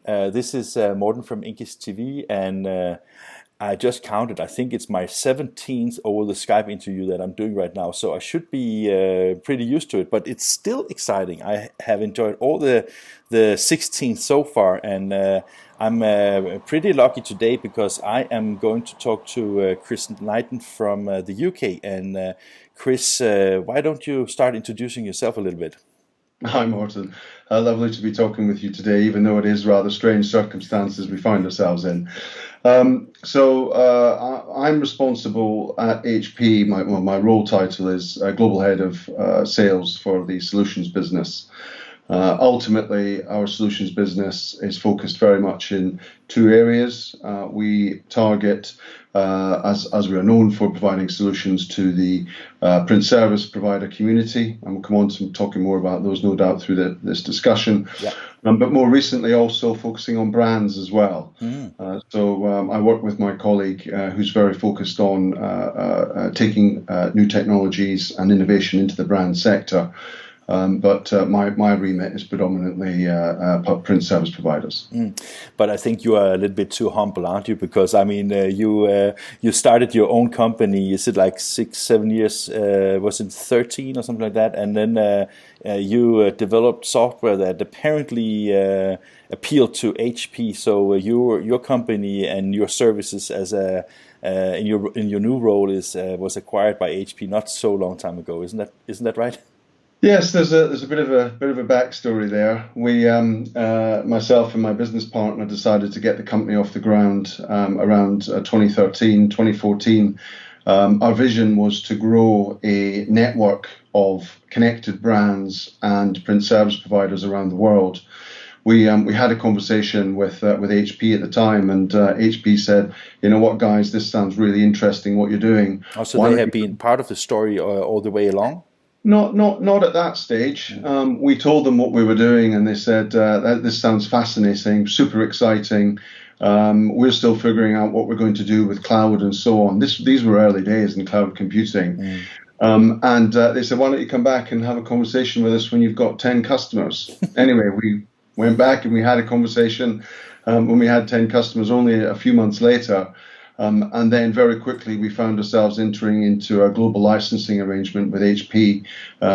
This is Morten from INKISH TV, and I just counted. I think it's my 17th over the Skype interview that I'm doing right now, so I should be pretty used to it. But it's still exciting. I have enjoyed all the 16 so far, and I'm pretty lucky today because I am going to talk to Chris Knighton from the UK. And Chris, why don't you start introducing yourself a little bit? Hi, Morton. Lovely to be talking with you today, even though it is rather strange circumstances we find ourselves in. I'm responsible at HP. My role title is Global Head of Sales for the Solutions business. Ultimately, our solutions business is focused very much in two areas. We target, as we are known for, providing solutions to the print service provider community, and we'll come on to talking more about those, no doubt, through this discussion. Yeah. But more recently, also focusing on brands as well. I work with my colleague who's very focused on taking new technologies and innovation into the brand sector. My remit is predominantly print service providers. But I think you are a little bit too humble, aren't you? Because I mean, you started your own company. Is it like 6-7 years? Was it 13 or something like that? And then you developed software that apparently appealed to HP. So your company and your services as in your new role was acquired by HP not so long time ago. Isn't that right? Yes, there's a bit of a backstory there. We, myself and my business partner, decided to get the company off the ground around 2013, 2014. Our vision was to grow a network of connected brands and print service providers around the world. We had a conversation with HP at the time, and HP said, "You know what, guys, this sounds really interesting. What you're doing." Oh, so they have been part of the story all the way along? Not at that stage. We told them what we were doing, and they said, "This sounds fascinating, super exciting. We're still figuring out what we're going to do with cloud and so on." These were early days in cloud computing. They said, "Why don't you come back and have a conversation with us when you've got 10 customers?" Anyway, we went back and we had a conversation when we had 10 customers only a few months later. And then very quickly we found ourselves entering into a global licensing arrangement with HP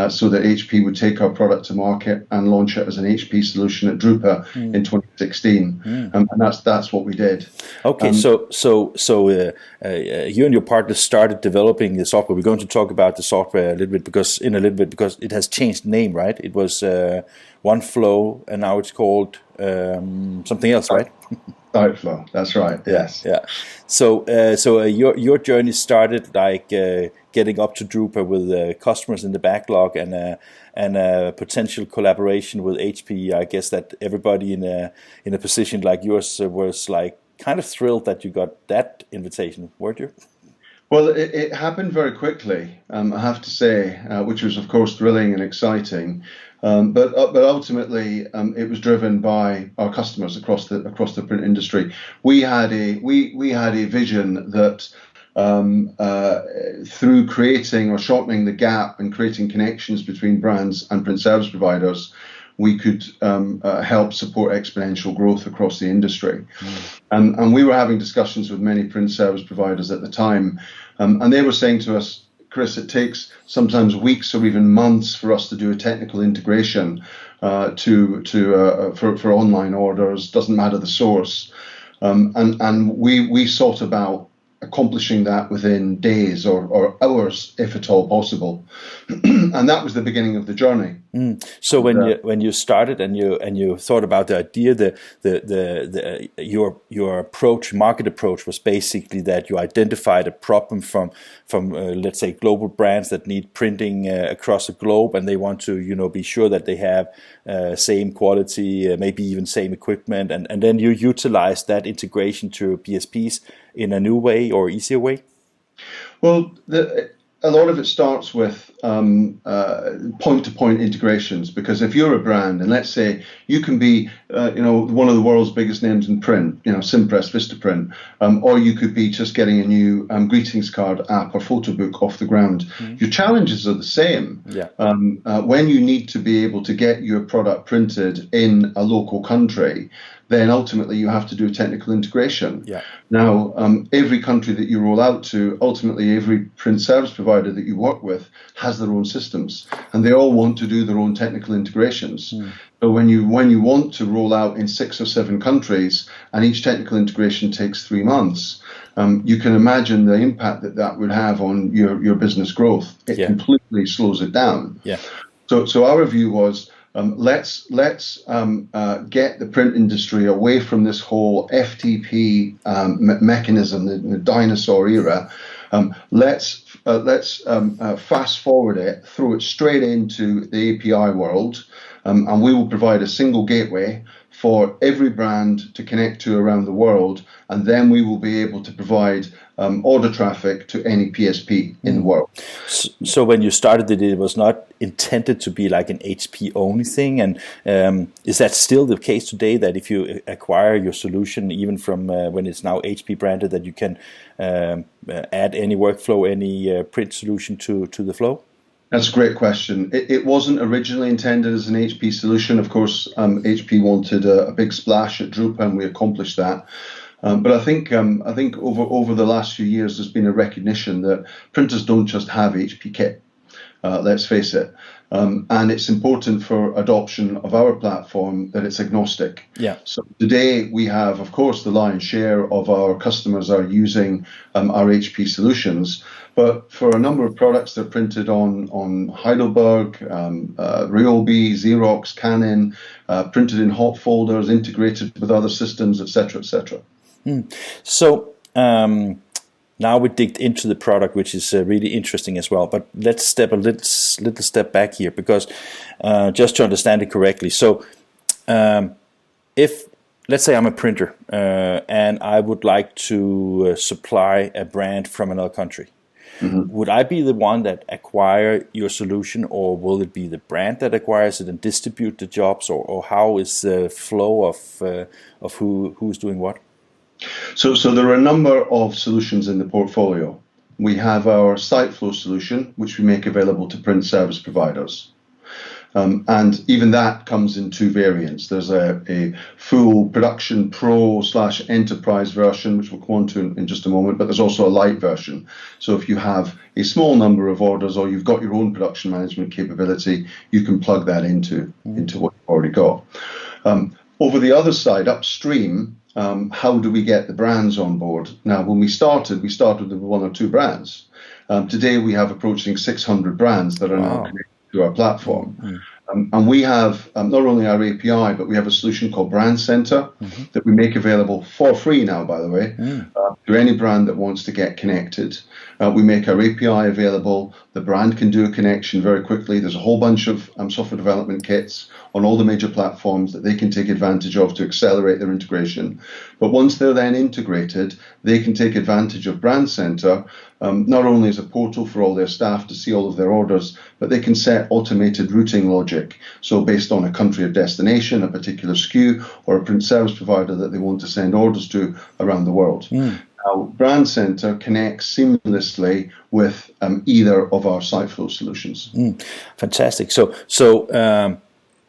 so that HP would take our product to market and launch it as an HP solution at Drupa in 2016. And that's what we did. Okay, you and your partner started developing the software. We're going to talk about the software a little bit because it has changed name, right? It was OneFlow, and now it's called something else, right? Cyclelight, that's right. Yes. Yeah. So your journey started like getting up to Drupa with customers in the backlog and a potential collaboration with HP. I guess that everybody in a position like yours was like kind of thrilled that you got that invitation, weren't you? Well, it happened very quickly, I have to say, which was of course thrilling and exciting. But ultimately, it was driven by our customers across the print industry. We had a vision that through creating or shortening the gap and creating connections between brands and print service providers, we could help support exponential growth across the industry. And we were having discussions with many print service providers at the time, and they were saying to us, "Chris, it takes sometimes weeks or even months for us to do a technical integration for online orders. Doesn't matter the source." And we sought about accomplishing that within days or hours, if at all possible. And that was the beginning of the journey. So when you started and you thought about the idea, your market approach was basically that you identified a problem from let's say global brands that need printing across the globe, and they want to be sure that they have same quality, maybe even same equipment, and then you utilize that integration to PSPs in a new way or easier way. Well, a lot of it starts with point-to-point integrations, because if you're a brand, and let's say you can be, one of the world's biggest names in print, Simpress, Vistaprint, or you could be just getting a new greetings card app or photo book off the ground. Your challenges are the same. Yeah. When you need to be able to get your product printed in a local country, then ultimately you have to do technical integration. Yeah. Now, every country that you roll out to, ultimately every print service provider that you work with has their own systems, and they all want to do their own technical integrations. So when you want to roll out in 6 or 7 countries, and each technical integration takes 3 months, you can imagine the impact that would have on your business growth. It completely slows it down. Yeah. So our view was, let's get the print industry away from this whole FTP mechanism, the dinosaur era. Let's fast forward it, throw it straight into the API world, and we will provide a single gateway for every brand to connect to around the world, and then we will be able to provide order traffic to any PSP in the world. So when you started it was not intended to be like an HP only thing, and is that still the case today, that if you acquire your solution, even from when it's now HP branded, that you can add any workflow, any print solution to the flow? That's a great question. It wasn't originally intended as an HP solution. Of course, HP wanted a big splash at Drupa, and we accomplished that. But I think over the last few years, there's been a recognition that printers don't just have HP kit. Let's face it. And it's important for adoption of our platform that it's agnostic. Yeah. So today we have, of course, the lion's share of our customers are using our HP solutions. But for a number of products, they're printed on Heidelberg, Ryobi, Xerox, Canon, printed in hot folders, integrated with other systems, etc., etc. So now we digged into the product, which is really interesting as well. But let's step a little step back here, because just to understand it correctly. So if, let's say I'm a printer and I would like to supply a brand from another country, would I be the one that acquire your solution, or will it be the brand that acquires it and distribute the jobs, or how is the flow of who's doing what? So there are a number of solutions in the portfolio. We have our SiteFlow solution, which we make available to print service providers. And even that comes in 2 variants. There's a full production pro/enterprise version, which we'll go on to in just a moment, but there's also a light version. So if you have a small number of orders, or you've got your own production management capability, you can plug that into what you've already got. Over the other side, upstream, how do we get the brands on board? Now, when we started with 1 or 2 brands. Today we have approaching 600 brands that are now connected to our platform. And we have not only our API, but we have a solution called Brand Center that we make available for free now, by the way, to any brand that wants to get connected. We make our API available. The brand can do a connection very quickly. There's a whole bunch of software development kits on all the major platforms that they can take advantage of to accelerate their integration. But once they're then integrated, they can take advantage of Brand Center, not only as a portal for all their staff to see all of their orders, but they can set automated routing logic. So based on a country of destination, a particular SKU, or a print service provider that they want to send orders to around the world. Now, Brand Center connects seamlessly with either of our SiteFlow solutions. Fantastic. So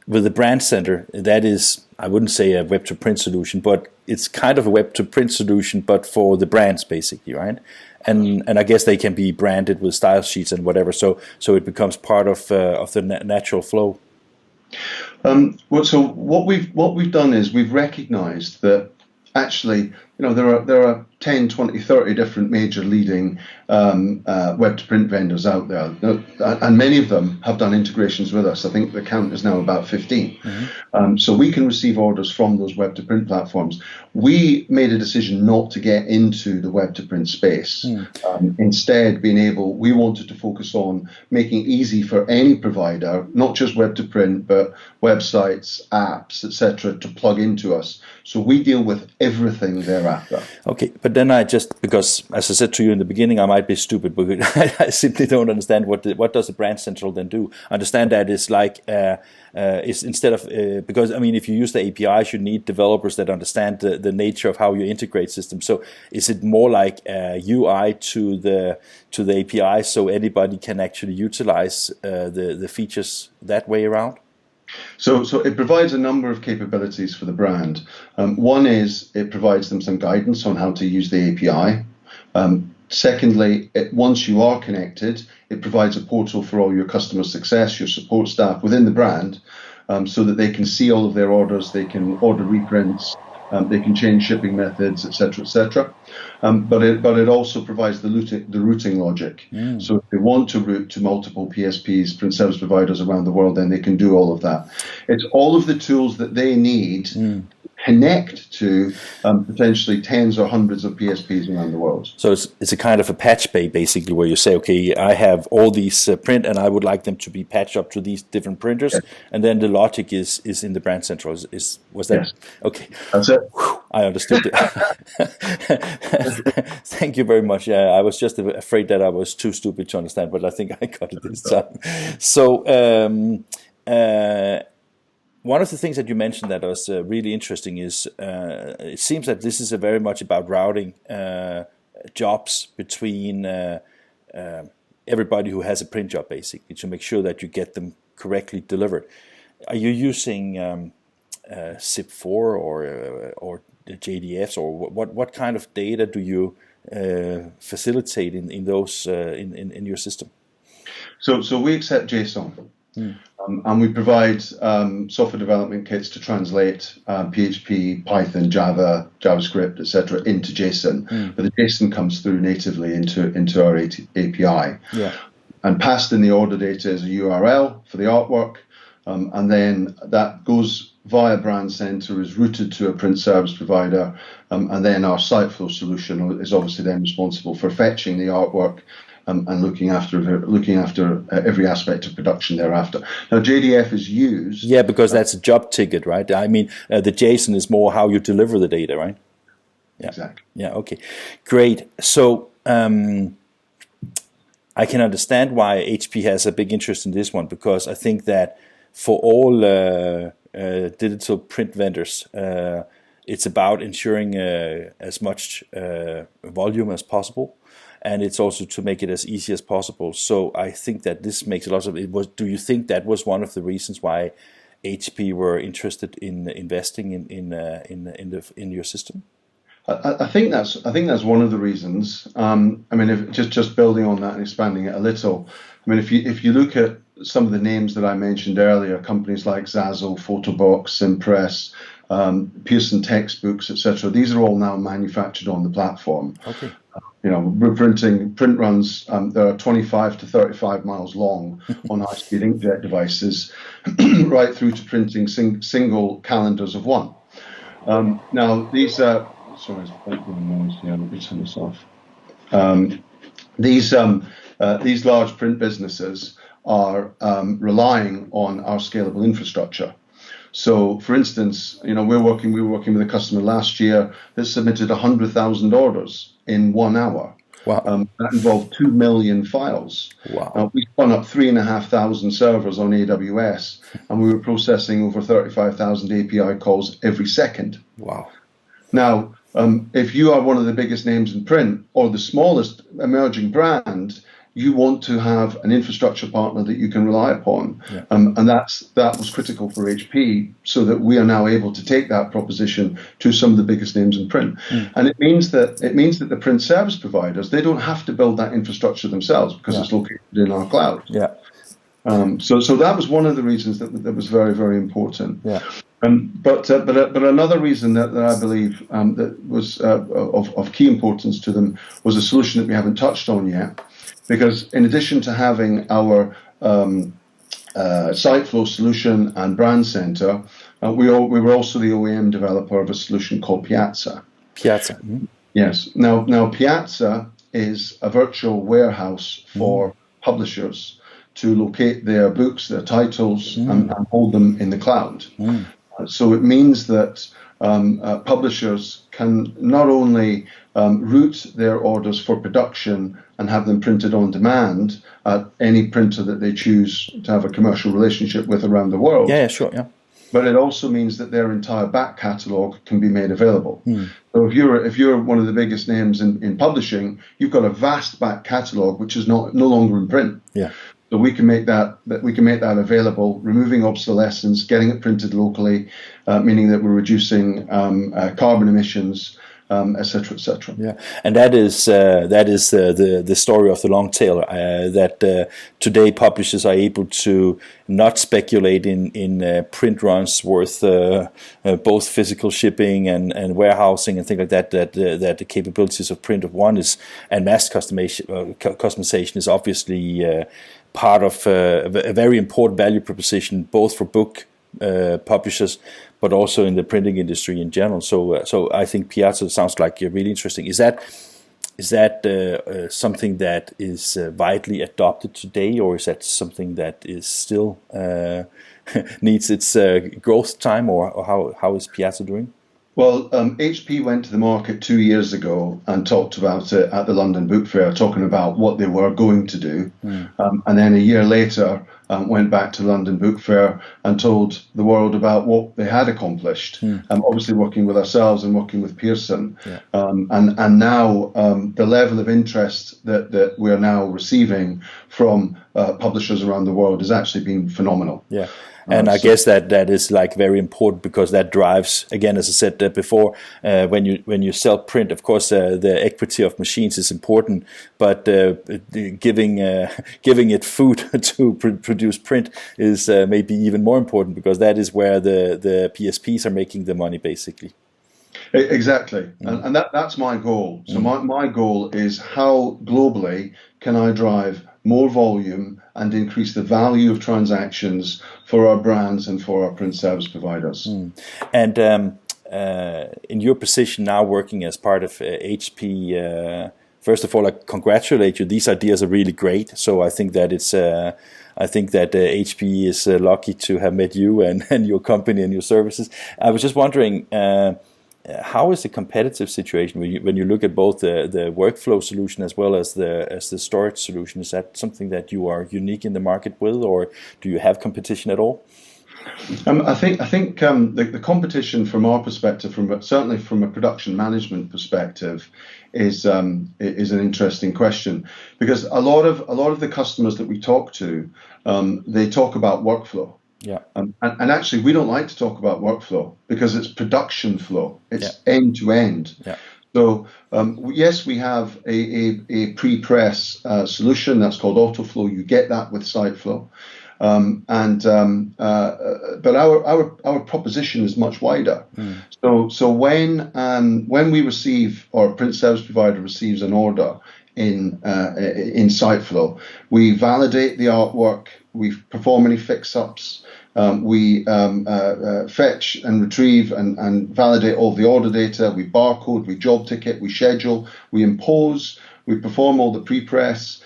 with the Brand Center, that is, I wouldn't say a web-to-print solution, but it's kind of a web-to-print solution, but for the brands, basically, right? And I guess they can be branded with style sheets and whatever, so it becomes part of the natural flow. So what we've done is we've recognized that actually, there are 10, 20, 30 different major leading web-to-print vendors out there, and many of them have done integrations with us. I think the count is now about 15. So we can receive orders from those web-to-print platforms. We made a decision not to get into the web-to-print space. Instead, we wanted to focus on making it easy for any provider, not just web-to-print, but websites, apps, etc., to plug into us. So we deal with everything thereafter. Okay, but then I just, because as I said to you in the beginning, I might be stupid, but I simply don't understand what does the Brand Central then do. I understand that it's like it's instead of because I mean, if you use the APIs, you need developers that understand the nature of how you integrate systems. So is it more like UI to the API, so anybody can actually utilize the features that way around? So it provides a number of capabilities for the brand. One is it provides them some guidance on how to use the API. Secondly, once you are connected, it provides a portal for all your customer success, your support staff within the brand, so that they can see all of their orders, they can order reprints, they can change shipping methods, etc., etc. But it also provides the routing logic. So if they want to route to multiple PSPs, print service providers around the world, then they can do all of that. It's all of the tools that they need to connect to potentially tens or hundreds of PSPs around the world. So it's a kind of a patch bay, basically, where you say, okay, I have all these print, and I would like them to be patched up to these different printers, and then the logic is in the Brand Central. Was that okay? That's it. I understood it. Thank you very much. Yeah, I was just afraid that I was too stupid to understand, but I think I got it this time. So. One of the things that you mentioned that was really interesting is it seems that this is very much about routing jobs between everybody who has a print job, basically, to make sure that you get them correctly delivered. Are you using ZIP4 or the JDFs, or what kind of data do you facilitate in those in your system? So we accept JSON. And we provide software development kits to translate PHP, Python, Java, JavaScript, etc. into JSON. But the JSON comes through natively into our API. Yeah. And passed in the order data is a URL for the artwork, and then that goes via Brand Center, is routed to a print service provider, and then our Cyclelight solution is obviously then responsible for fetching the artwork and looking after every aspect of production thereafter. Now, JDF is used. Yeah, because that's a job ticket, right? I mean, the JSON is more how you deliver the data, right? Yeah. Exactly. Yeah. Okay. Great. So I can understand why HP has a big interest in this one, because I think that for all digital print vendors, it's about ensuring as much volume as possible. And it's also to make it as easy as possible. So I think that this makes a lot of it. Do you think that was one of the reasons why HP were interested in investing in your system? I think that's one of the reasons. I mean, if just building on that and expanding it a little. I mean, if you look at some of the names that I mentioned earlier, companies like Zazzle, Photobox, Impress, Pearson Textbooks, etc. These are all now manufactured on the platform. Okay. You know, we're print runs that are 25 to 35 miles long on high-speed inkjet devices, right through to printing single calendars of one. Now, these are, sorry, let me turn this off. These large print businesses are relying on our scalable infrastructure. So, for instance, you know, we were working with a customer last year that submitted 100,000 orders in 1 hour. Wow. That involved 2 million files. Wow. We spun up 3,500 servers on AWS, and we were processing over 35,000 API calls every second. Wow. Now, if you are one of the biggest names in print or the smallest emerging brand, you want to have an infrastructure partner that you can rely upon. Yeah. And that was critical for HP, so that we are now able to take that proposition to some of the biggest names in print. And it means that the print service providers, they don't have to build that infrastructure themselves, because it's located in our cloud. Yeah. So that was one of the reasons that was very, very important. Yeah. But another reason that I believe that was of key importance to them was a solution that we haven't touched on yet. Because in addition to having our Cyclelight solution and Brand Center, we were also the OEM developer of a solution called Piazza. Piazza. Mm-hmm. Yes. Now Piazza is a virtual warehouse for publishers to locate their books, their titles, and hold them in the cloud. So it means that publishers can not only route their orders for production and have them printed on demand at any printer that they choose to have a commercial relationship with around the world. Yeah, sure, yeah. But it also means that their entire back catalogue can be made available. So if you're one of the biggest names in publishing, you've got a vast back catalogue which is no longer in print. Yeah. So we can make that available, removing obsolescence, getting it printed locally, meaning that we're reducing carbon emissions, et cetera, et cetera. Yeah, and that is the story of the long tail. That today publishers are able to not speculate in print runs worth both physical shipping and warehousing and things like that. That the capabilities of print of one is and mass customization is obviously part of a very important value proposition, both for book publishers, but also in the printing industry in general. So I think Piazza sounds like really interesting. Is that something that is widely adopted today, or is that something that is still needs its growth time, or how is Piazza doing? Well, HP went to the market 2 years ago and talked about it at the London Book Fair, talking about what they were going to do. And then a year later, went back to the London Book Fair and told the world about what they had accomplished. Obviously working with ourselves and working with Pearson. Yeah. And now the level of interest that we are now receiving from publishers around the world has actually been phenomenal. Yeah. And I guess that is like very important, because that drives, again, as I said before, when you sell print, of course, the equity of machines is important, but giving it food to produce print is maybe even more important, because that is where the PSPs are making the money, basically. Exactly, and that's my goal. So my goal is, how globally can I drive more volume and increase the value of transactions for our brands and for our print service providers. And in your position now, working as part of HP, first of all, I congratulate you. These ideas are really great. So I think that HP is lucky to have met you and your company and your services. I was just wondering, how is the competitive situation when you look at both the workflow solution as well as the storage solution? Is that something that you are unique in the market with, or do you have competition at all? I think the competition from our perspective, certainly from a production management perspective, is an interesting question, because a lot of the customers that we talk to, they talk about workflow. Yeah. And actually, we don't like to talk about workflow, because it's production flow. It's end to end. Yeah. So yes, we have a pre-press solution that's called AutoFlow. You get that with SiteFlow, but our proposition is much wider. So when we receive, or a print service provider receives an order in SiteFlow, we validate the artwork, we perform any fix-ups, we fetch and retrieve and validate all the order data, we barcode, we job ticket, we schedule, we impose, we perform all the pre-press,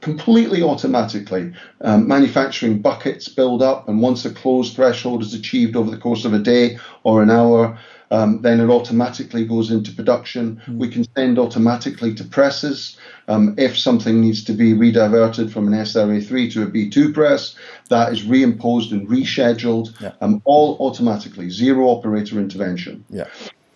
completely automatically. Manufacturing buckets build up, and once a close threshold is achieved over the course of a day or an hour, then it automatically goes into production. We can send automatically to presses. If something needs to be rediverted from an SRA3 to a B2 press, that is reimposed and rescheduled, all automatically, zero operator intervention. Yeah.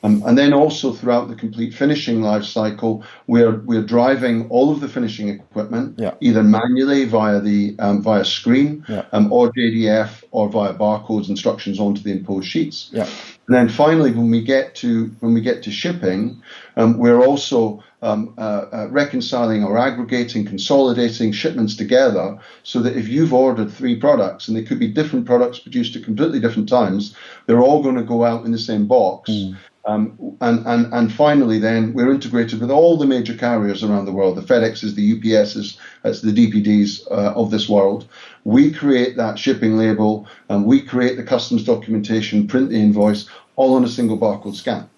And then also throughout the complete finishing life cycle, we're driving all of the finishing equipment, either manually via screen, or JDF, or via barcodes instructions onto the imposed sheets. Yeah. And then finally, when we get to shipping, we're also reconciling or aggregating, consolidating shipments together, so that if you've ordered 3 products, and they could be different products produced at completely different times, they're all going to go out in the same box. And finally, then we're integrated with all the major carriers around the world, the FedExes, the UPSs, that's the DPDs of this world. We create that shipping label, and we create the customs documentation, print the invoice, all on a single barcode scan.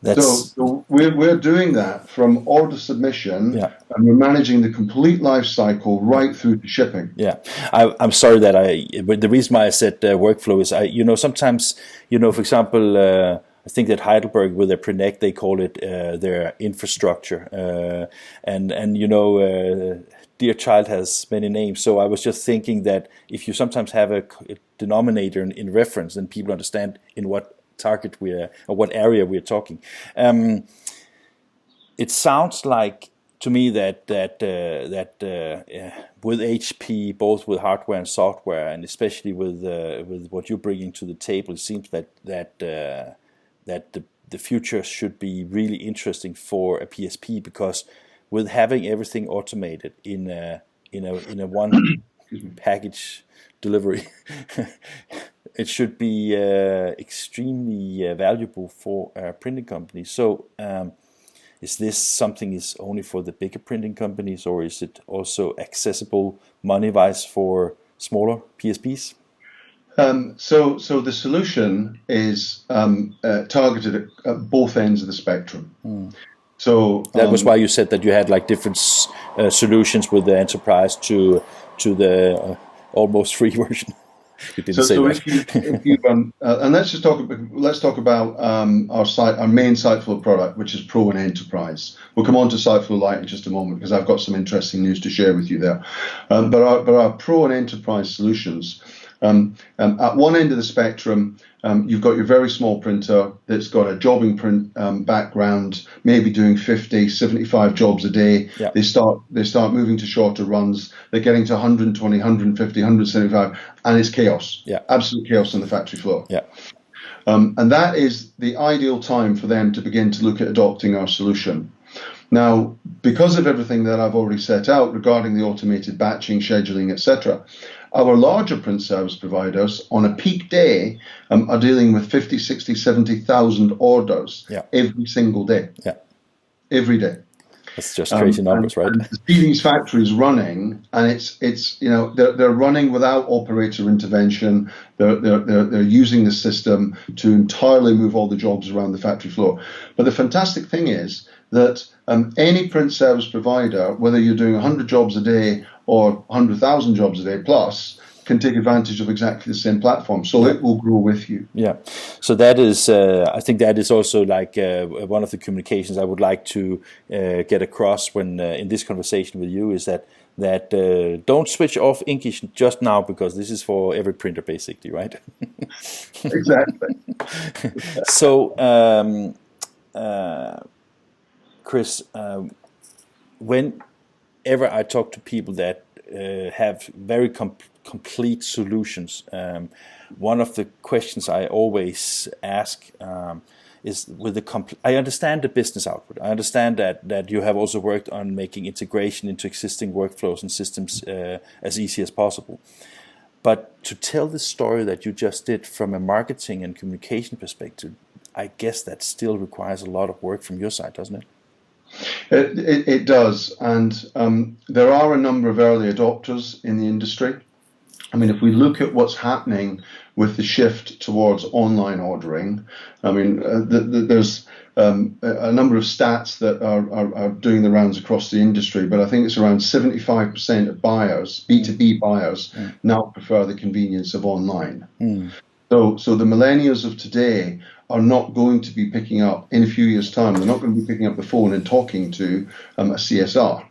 That's So we're doing that from order submission, yeah. and we're managing the complete life cycle right through to shipping. Yeah, I'm sorry but the reason why I said workflow is sometimes, for example, I think that Heidelberg with their Prenect, they call it their infrastructure, dear child has many names. So I was just thinking that if you sometimes have a denominator in reference, then people understand in what target or what area we're talking. It sounds like to me that with HP, both with hardware and software, and especially with what you're bringing to the table, it seems that the future should be really interesting for a PSP, because with having everything automated in a one package delivery, it should be extremely valuable for printing companies. So. Is this something is only for the bigger printing companies, or is it also accessible money-wise for smaller PSPs? So the solution is targeted at both ends of the spectrum. So That was why you said that you had like different solutions with the enterprise to the almost free version. You didn't say that. if you and let's talk about our main Cyclelight product, which is Pro and Enterprise. We'll come on to Cyclelight in just a moment, because I've got some interesting news to share with you there. But our Pro and Enterprise solutions, at one end of the spectrum, you've got your very small printer that's got a jobbing print background, maybe doing 50, 75 jobs a day. Yeah. They start moving to shorter runs. They're getting to 120, 150, 175, and it's chaos. Yeah. Absolute chaos on the factory floor. Yeah. And that is the ideal time for them to begin to look at adopting our solution. Now, because of everything that I've already set out regarding the automated batching, scheduling, etc., our larger print service providers on a peak day are dealing with 50, 60, 70,000 orders every single day. Yeah. Every day. That's just crazy numbers, right? And to see these factories running, and it's they're running without operator intervention. They're using the system to entirely move all the jobs around the factory floor. But the fantastic thing is that any print service provider, whether you're doing 100 jobs a day or 100,000 jobs a day plus, can take advantage of exactly the same platform. So it will grow with you. Yeah. So that is, I think that is also like one of the communications I would like to get across when in this conversation with you, is that don't switch off INKISH just now, because this is for every printer basically, right? Exactly. So, Chris, whenever I talk to people that have very complete solutions, one of the questions I always ask is with I understand the business output. I understand that you have also worked on making integration into existing workflows and systems as easy as possible. But to tell the story that you just did from a marketing and communication perspective, I guess that still requires a lot of work from your side, doesn't it? It does, and there are a number of early adopters in the industry. I mean, if we look at what's happening with the shift towards online ordering, I mean, there's a number of stats that are doing the rounds across the industry, but I think it's around 75% of buyers, B2B buyers, now prefer the convenience of online. So the millennials of today are not going to be picking up, in a few years' time, they're not going to be picking up the phone and talking to a CSR.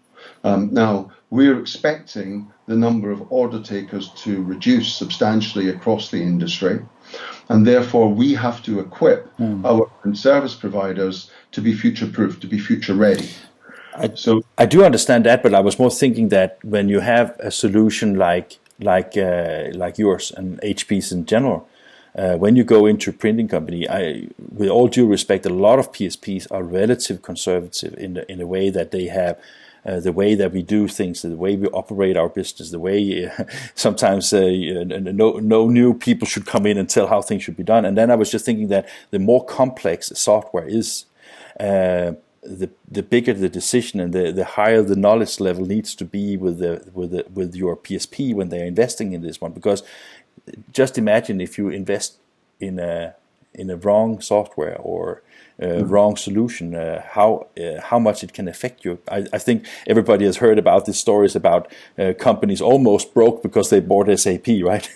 Now, we're expecting the number of order takers to reduce substantially across the industry, and therefore we have to equip our service providers to be future-proof, to be future-ready. I do understand that, but I was more thinking that when you have a solution like yours and HP's in general, when you go into a printing company, with all due respect, a lot of PSPs are relatively conservative in the way that they have the way that we do things, the way we operate our business, the way sometimes no new people should come in and tell how things should be done. And then I was just thinking that the more complex software is, the bigger the decision and the higher the knowledge level needs to be with your PSP when they're investing in this one. Because just imagine if you invest in a in a wrong software or wrong solution, how much it can affect you. I think everybody has heard about these stories about companies almost broke because they bought SAP, right?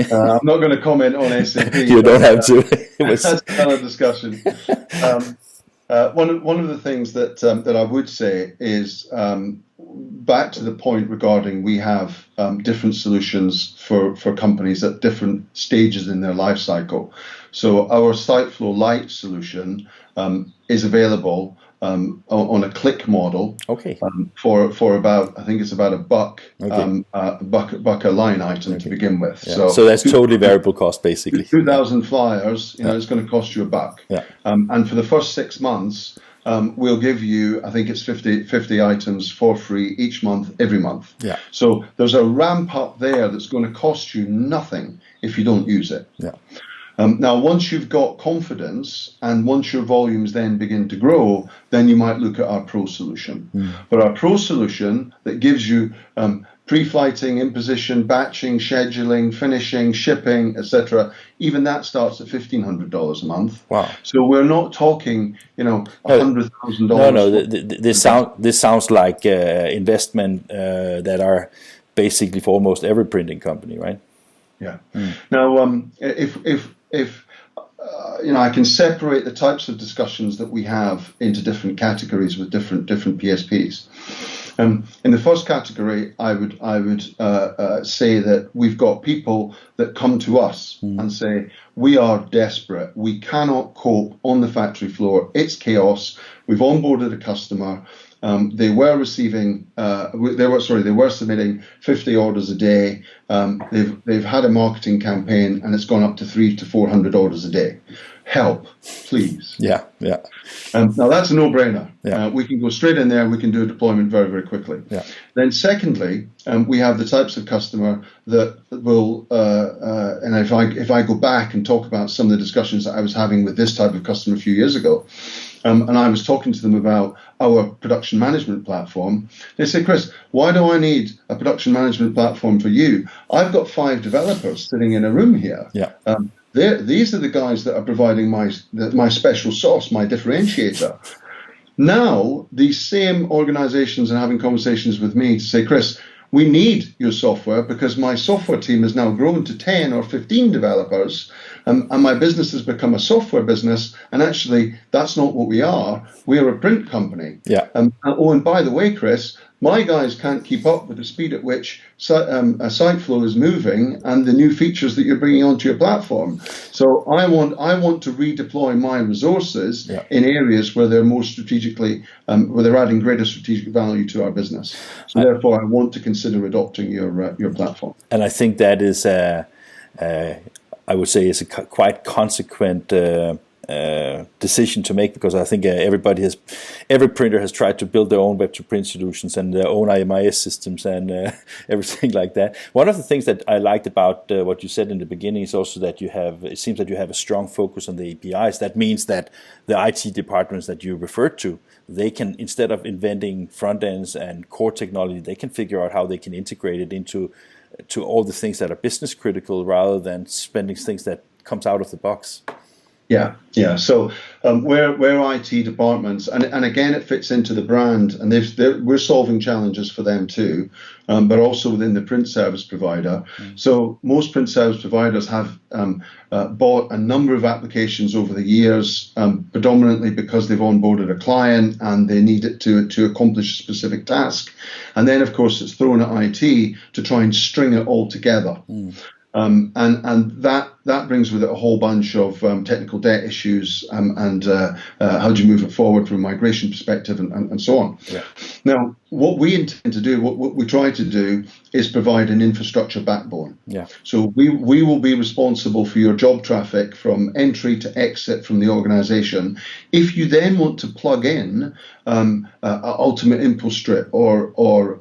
I'm not going to comment on SAP. You don't have to. That's another discussion. One of the things that I would say is back to the point regarding we have different solutions for companies at different stages in their life cycle. So our Cyclelight solution is available on a click model. Okay. For about, I think it's about $1, Okay. buck a line item to begin with. Yeah. So that's totally variable cost, basically. 2,000 flyers, it's going to cost you $1. Yeah. And for the first 6 months, we'll give you, I think it's 50 items for free each month, every month. Yeah. So there's a ramp up there that's going to cost you nothing if you don't use it. Yeah. Now, once you've got confidence and once your volumes then begin to grow, then you might look at our Pro solution. But our Pro solution that gives you pre-flighting, in-position, batching, scheduling, finishing, shipping, etc., even that starts at $1,500 a month. Wow. So we're not talking, $100,000. No. This sounds like investment that are basically for almost every printing company, right? Yeah. Now, if I can separate the types of discussions that we have into different categories with different PSPs. In the first category, I would say that we've got people that come to us and say, we are desperate. We cannot cope on the factory floor. It's chaos. We've onboarded a customer. They were submitting 50 orders a day. They've had a marketing campaign and it's gone up to 300 to 400 orders a day. Help, please. Yeah. Now that's a no-brainer. Yeah. We can go straight in there. We can do a deployment very, very quickly. Yeah. Then secondly, we have the types of customer that will, and if I go back and talk about some of the discussions that I was having with this type of customer a few years ago, and I was talking to them about our production management platform. They say, Chris, why do I need a production management platform for you? I've got 5 developers sitting in a room here. Yeah. These are the guys that are providing my special sauce, my differentiator. Now, these same organizations are having conversations with me to say, Chris, we need your software because my software team has now grown to 10 or 15 developers, and my business has become a software business, and actually that's not what we are. We are a print company. Yeah. And by the way, Chris, my guys can't keep up with the speed at which a site flow is moving and the new features that you're bringing onto your platform. So I want to redeploy my resources in areas where they're more strategically, where they're adding greater strategic value to our business. So therefore, I want to consider adopting your platform. And I think that is, I would say, is a quite consequent decision to make, because I think every printer has tried to build their own web-to-print solutions and their own IMIS systems and everything like that. One of the things that I liked about what you said in the beginning is also that it seems that you have a strong focus on the APIs. That means that the IT departments that you referred to, they can, instead of inventing front ends and core technology, they can figure out how they can integrate it into all the things that are business critical rather than spending things that comes out of the box. Yeah. So we're IT departments, and again, it fits into the brand, and we're solving challenges for them too, but also within the print service provider. So most print service providers have bought a number of applications over the years, predominantly because they've onboarded a client and they need it to accomplish a specific task, and then of course it's thrown at IT to try and string it all together. And that brings with it a whole bunch of technical debt issues and how do you move it forward from a migration perspective and so on. Yeah. Now, what we intend to do, what we try to do, is provide an infrastructure backbone. Yeah. So we will be responsible for your job traffic from entry to exit from the organization. If you then want to plug in ultimate impulse strip or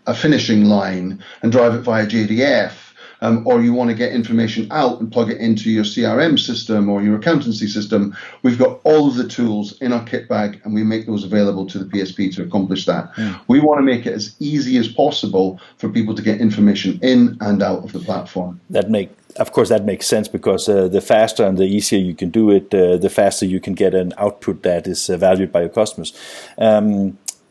a finishing line and drive it via JDF or you want to get information out and plug it into your CRM system or your accountancy system, we've got all of the tools in our kit bag, and we make those available to the PSP to accomplish that. We want to make it as easy as possible for people to get information in and out of the platform. Of course, that makes sense, because the faster and the easier you can do it, the faster you can get an output that is valued by your customers.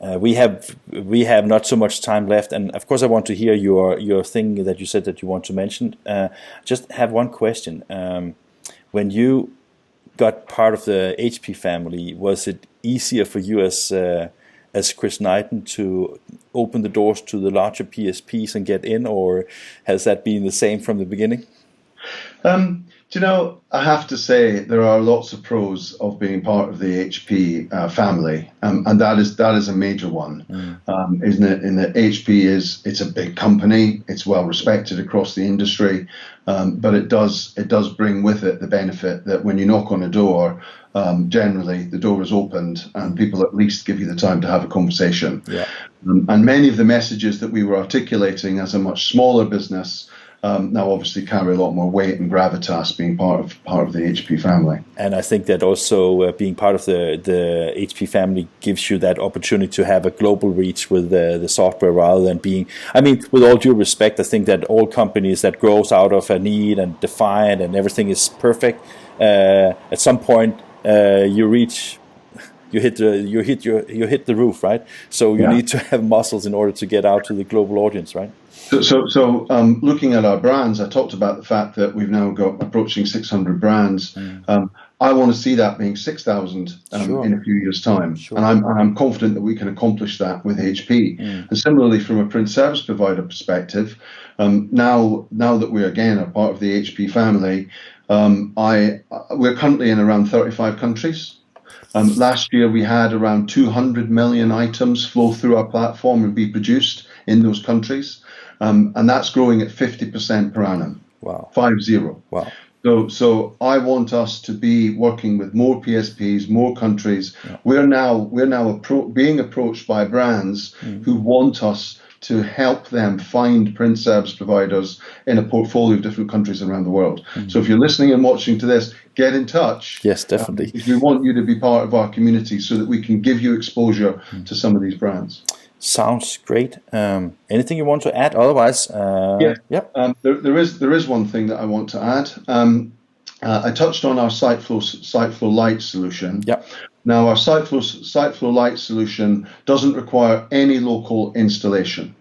We have not so much time left, and of course I want to hear your thing that you said that you want to mention. Just have one question. When you got part of the HP family, was it easier for you as Chris Knighton to open the doors to the larger PSPs and get in, or has that been the same from the beginning? Do you know, I have to say there are lots of pros of being part of the HP family, and that is a major one, isn't it? In that HP it's a big company, it's well respected across the industry, but it does bring with it the benefit that when you knock on a door, generally the door is opened and people at least give you the time to have a conversation. Yeah. And many of the messages that we were articulating as a much smaller business now obviously carry a lot more weight and gravitas being part of the HP family. And I think that also being part of the HP family gives you that opportunity to have a global reach with the software, rather than being, I mean, with all due respect, I think that all companies that grows out of a need and define and everything is perfect, at some point you hit the roof, right? So you need to have muscles in order to get out to the global audience, right? So looking at our brands, I talked about the fact that we've now got approaching 600 brands. I want to see that being 6,000 in a few years' time. Sure. And I'm confident that we can accomplish that with HP. And similarly, from a print service provider perspective, now that we again are part of the HP family, we're currently in around 35 countries. Last year we had around 200 million items flow through our platform and be produced in those countries. And that's growing at 50% per annum. Wow. 50. Wow. So I want us to be working with more PSPs, more countries. Yeah. We're now being approached by brands who want us to help them find print service providers in a portfolio of different countries around the world. So if you're listening and watching to this, get in touch. Yes, definitely. If we want you to be part of our community so that we can give you exposure to some of these brands. Sounds great. Anything you want to add? Otherwise, there is one thing that I want to add. I touched on our Cyclelight solution. Yep. Now, our Cyclelight solution doesn't require any local installation,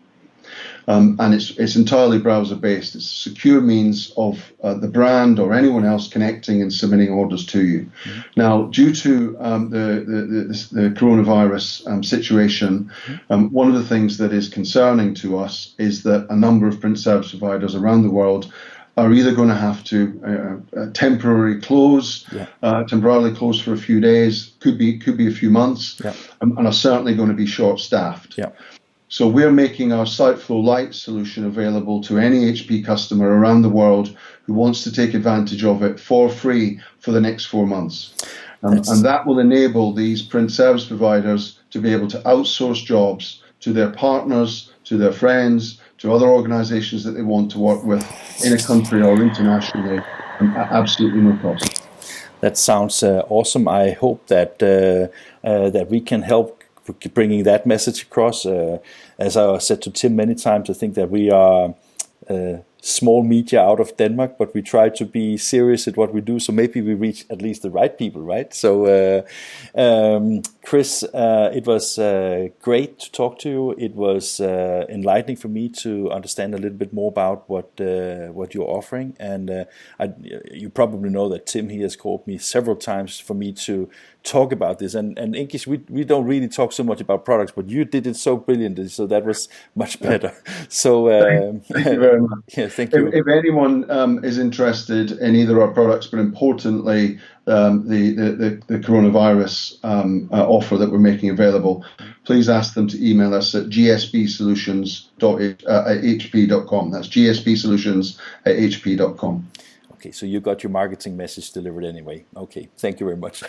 and it's entirely browser-based. It's a secure means of the brand or anyone else connecting and submitting orders to you. Now, due to the coronavirus situation, one of the things that is concerning to us is that a number of print service providers around the world are either going to have to temporarily close for a few days, could be a few months, and are certainly going to be short-staffed. Yeah. So we're making our Cyclelight solution available to any HP customer around the world who wants to take advantage of it for free for the next 4 months. And that will enable these print service providers to be able to outsource jobs to their partners, to their friends, to other organizations that they want to work with in a country or internationally, at absolutely no cost. That sounds awesome. I hope that that we can help bringing that message across. As I said to Tim many times, I think that we are small media out of Denmark, but we try to be serious at what we do, so maybe we reach at least the right people, right? So Chris, it was great to talk to you. It was enlightening for me to understand a little bit more about what you're offering, and you probably know that Tim, he has called me several times for me to talk about this, and INKISH, we don't really talk so much about products, but you did it so brilliantly, so that was much better. So thank you very much. Yeah, thank you. If anyone is interested in either our products, but importantly the coronavirus offer that we're making available, please ask them to email us at gspsolutions@hp.com. That's gspsolutions@hp.com. Okay, so you got your marketing message delivered anyway. Okay, thank you very much.